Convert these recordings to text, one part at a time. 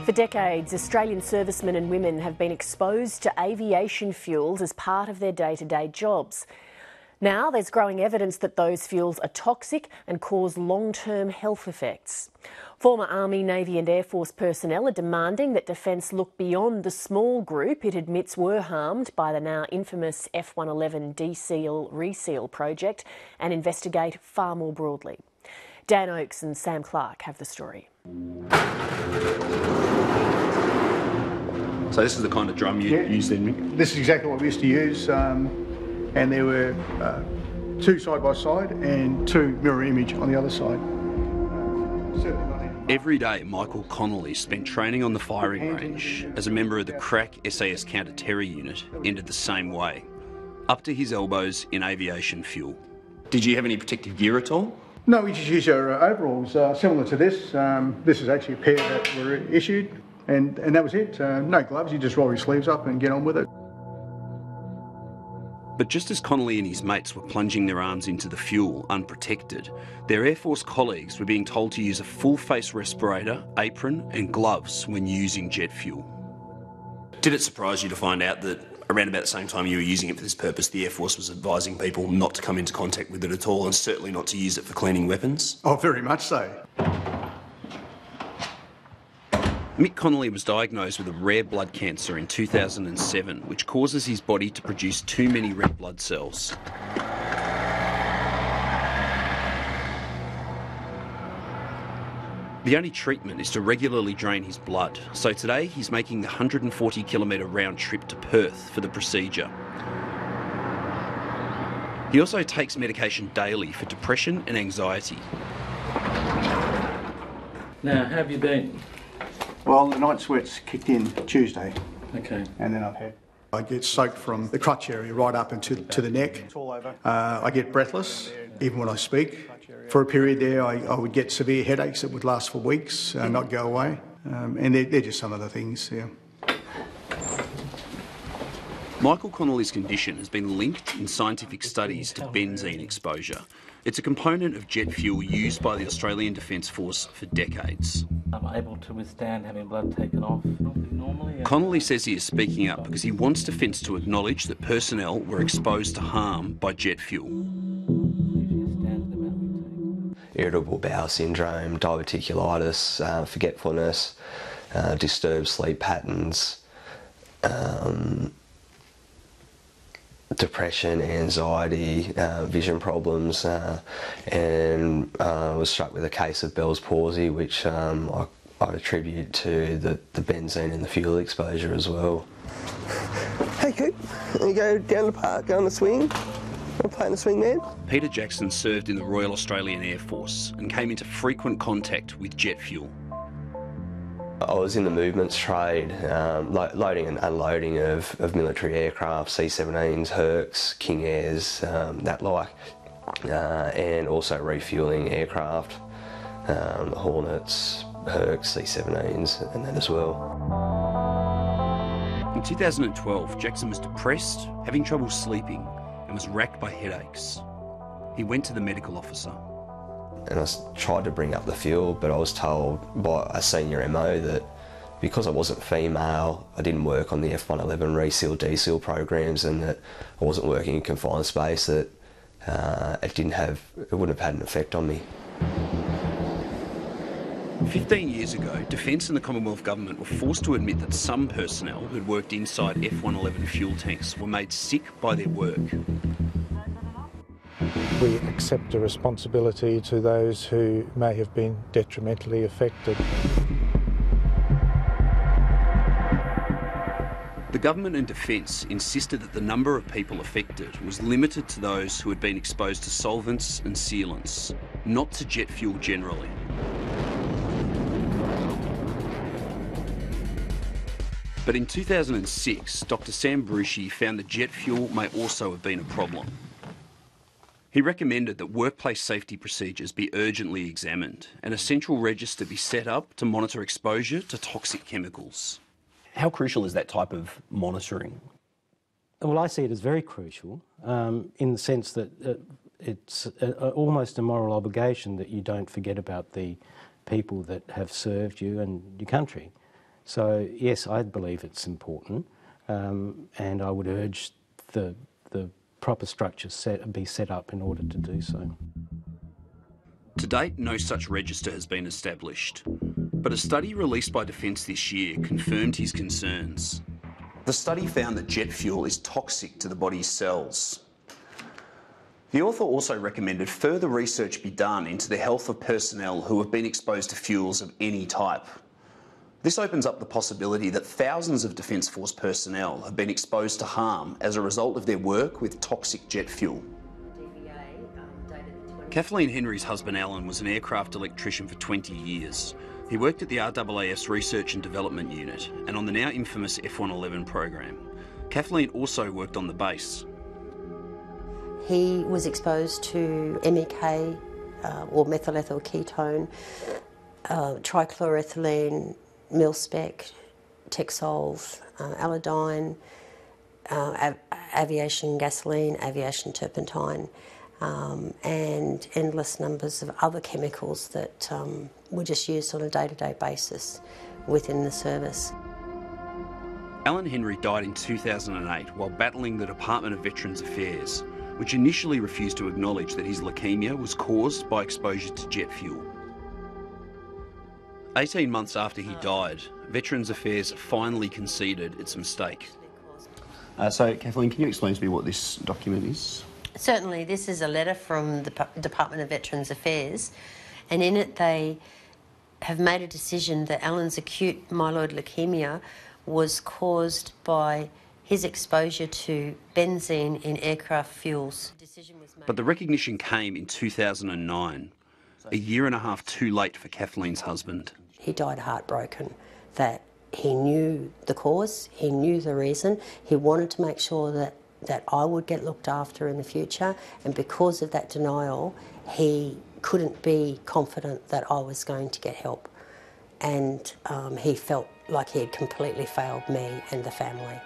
For decades, Australian servicemen and women have been exposed to aviation fuels as part of their day-to-day jobs. Now there's growing evidence that those fuels are toxic and cause long-term health effects. Former Army, Navy and Air Force personnel are demanding that Defence look beyond the small group it admits were harmed by the now infamous F-111 deseal reseal project and investigate far more broadly. Dan Oakes and Sam Clark have the story. So this is the kind of drum you use then, Mick? This is exactly what we used to use, and there were two side by side and two mirror image on the other side. Every day, Michael Connolly spent training on the firing range as a member of the crack SAS counter-terror unit ended the same way, up to his elbows in aviation fuel. Did you have any protective gear at all? No, we just use our overalls, similar to this. This is actually a pair that were issued, and that was it. No gloves, you just roll your sleeves up and get on with it. But just as Connolly and his mates were plunging their arms into the fuel unprotected, their Air Force colleagues were being told to use a full-face respirator, apron and gloves when using jet fuel. Did it surprise you to find out that around about the same time you were using it for this purpose, the Air Force was advising people not to come into contact with it at all and certainly not to use it for cleaning weapons? Oh, very much so. Mick Connolly was diagnosed with a rare blood cancer in 2007, which causes his body to produce too many red blood cells. The only treatment is to regularly drain his blood, so today he's making the 140-kilometre round trip to Perth for the procedure. He also takes medication daily for depression and anxiety. Now, how have you been? Well, the night sweats kicked in Tuesday. Okay. And then I get soaked from the crutch area right up into the neck. I get breathless, even when I speak. For a period there, I would get severe headaches that would last for weeks, not go away. And they're just some of the things, yeah. Michael Connolly's condition has been linked in scientific studies to benzene exposure. It's a component of jet fuel used by the Australian Defence Force for decades. I'm able to withstand having blood taken off normally. Connolly says he is speaking up because he wants Defence to acknowledge that personnel were exposed to harm by jet fuel. Irritable bowel syndrome, diverticulitis, forgetfulness, disturbed sleep patterns, depression, anxiety, vision problems, and was struck with a case of Bell's palsy, which I attribute to the benzene and the fuel exposure as well. Hey Coop, you go down the park, go on the swing, I'm playing the swing man. Peter Jackson served in the Royal Australian Air Force and came into frequent contact with jet fuel. I was in the movements trade, loading and unloading of military aircraft, C-17s, Hercs, King Airs, that like, and also refuelling aircraft, Hornets, Hercs, C-17s, and that as well. In 2012, Jackson was depressed, having trouble sleeping, and was racked by headaches. He went to the medical officer. And I tried to bring up the fuel, but I was told by a senior MO that because I wasn't female, I didn't work on the F-111 reseal, deseal programs, and that I wasn't working in confined space, that it wouldn't have had an effect on me. 15 years ago, Defence and the Commonwealth Government were forced to admit that some personnel who'd worked inside F-111 fuel tanks were made sick by their work. We accept a responsibility to those who may have been detrimentally affected. The Government and Defence insisted that the number of people affected was limited to those who had been exposed to solvents and sealants, not to jet fuel generally. But in 2006, Dr. Sam Brucey found that jet fuel may also have been a problem. He recommended that workplace safety procedures be urgently examined and a central register be set up to monitor exposure to toxic chemicals. How crucial is that type of monitoring? Well, I see it as very crucial in the sense that it's almost a moral obligation that you don't forget about the people that have served you and your country. So yes, I believe it's important, and I would urge the proper structures be set up in order to do so. To date, no such register has been established, but a study released by Defence this year confirmed his concerns. The study found that jet fuel is toxic to the body's cells. The author also recommended further research be done into the health of personnel who have been exposed to fuels of any type. This opens up the possibility that thousands of Defence Force personnel have been exposed to harm as a result of their work with toxic jet fuel. Kathleen Henry's husband Alan was an aircraft electrician for 20 years. He worked at the RAAF's Research and Development Unit and on the now infamous F-111 program. Kathleen also worked on the base. He was exposed to MEK, or methylethyl ketone, trichloroethylene, mil-spec, Texolve, Allodyne, aviation gasoline, aviation turpentine, and endless numbers of other chemicals that were just used on a day-to-day basis within the service. Alan Henry died in 2008 while battling the Department of Veterans' Affairs, which initially refused to acknowledge that his leukaemia was caused by exposure to jet fuel. 18 months after he died, Veterans Affairs finally conceded its mistake. So, Kathleen, can you explain to me what this document is? Certainly, this is a letter from the Department of Veterans Affairs, and in it they have made a decision that Alan's acute myeloid leukaemia was caused by his exposure to benzene in aircraft fuels. But the recognition came in 2009, a year and a half too late for Kathleen's husband. He died heartbroken that he knew the cause, he knew the reason, he wanted to make sure that I would get looked after in the future, and because of that denial, he couldn't be confident that I was going to get help. And he felt like he had completely failed me and the family.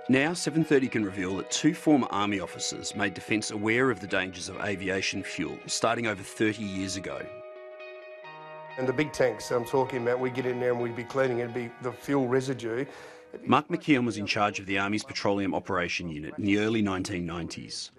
Now 730 can reveal that 2 former Army officers made Defence aware of the dangers of aviation fuel starting over 30 years ago. And the big tanks I'm talking about, we get in there and we'd be cleaning, it'd be the fuel residue. Mark McKeon was in charge of the Army's Petroleum Operation Unit in the early 1990s.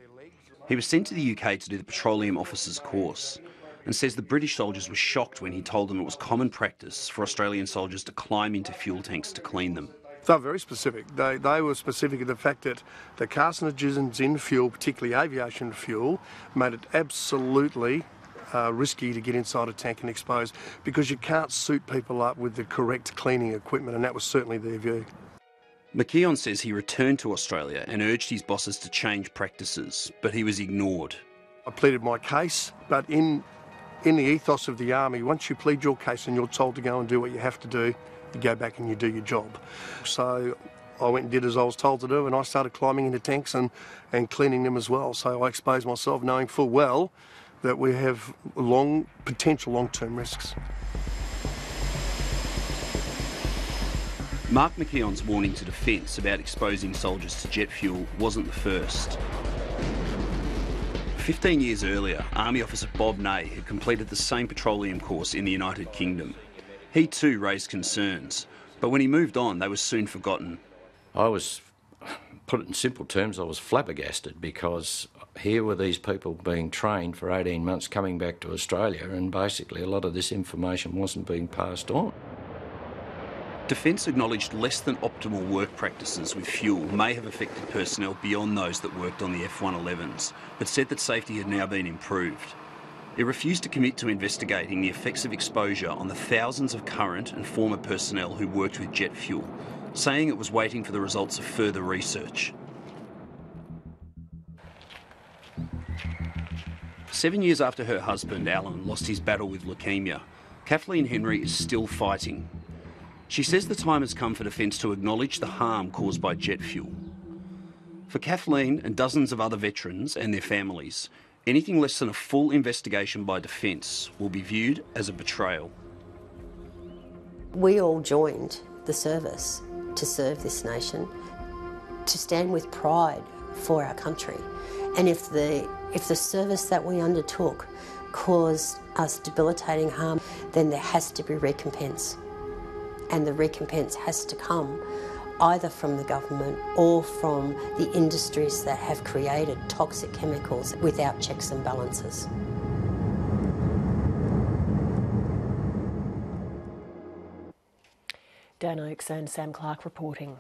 He was sent to the UK to do the Petroleum Officers course and says the British soldiers were shocked when he told them it was common practice for Australian soldiers to climb into fuel tanks to clean them. They were very specific. They were specific in the fact that the carcinogens in fuel, particularly aviation fuel, made it absolutely risky to get inside a tank and expose, because you can't suit people up with the correct cleaning equipment, and that was certainly their view. McKeon says he returned to Australia and urged his bosses to change practices, but he was ignored. I pleaded my case, but in the ethos of the Army, once you plead your case and you're told to go and do what you have to do, you go back and you do your job. So I went and did as I was told to do, and I started climbing into tanks and cleaning them as well. So I exposed myself knowing full well that we have potential long-term risks. Mark McKeon's warning to Defence about exposing soldiers to jet fuel wasn't the first. 15 years earlier, Army officer Bob Ney had completed the same petroleum course in the United Kingdom. He too raised concerns, but when he moved on, they were soon forgotten. Put it in simple terms, I was flabbergasted, because here were these people being trained for 18 months coming back to Australia, and basically a lot of this information wasn't being passed on. Defence acknowledged less than optimal work practices with fuel may have affected personnel beyond those that worked on the F-111s, but said that safety had now been improved. It refused to commit to investigating the effects of exposure on the thousands of current and former personnel who worked with jet fuel, saying it was waiting for the results of further research. 7 years after her husband, Alan, lost his battle with leukaemia, Kathleen Henry is still fighting. She says the time has come for Defence to acknowledge the harm caused by jet fuel. For Kathleen and dozens of other veterans and their families, anything less than a full investigation by Defence will be viewed as a betrayal. We all joined the service to serve this nation, to stand with pride for our country. And if the service that we undertook cause us debilitating harm, then there has to be recompense. And the recompense has to come either from the government or from the industries that have created toxic chemicals without checks and balances. Dan Oakes and Sam Clark reporting.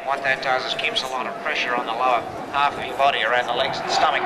What that does is keeps a lot of pressure on the lower half of your body around the legs and stomach.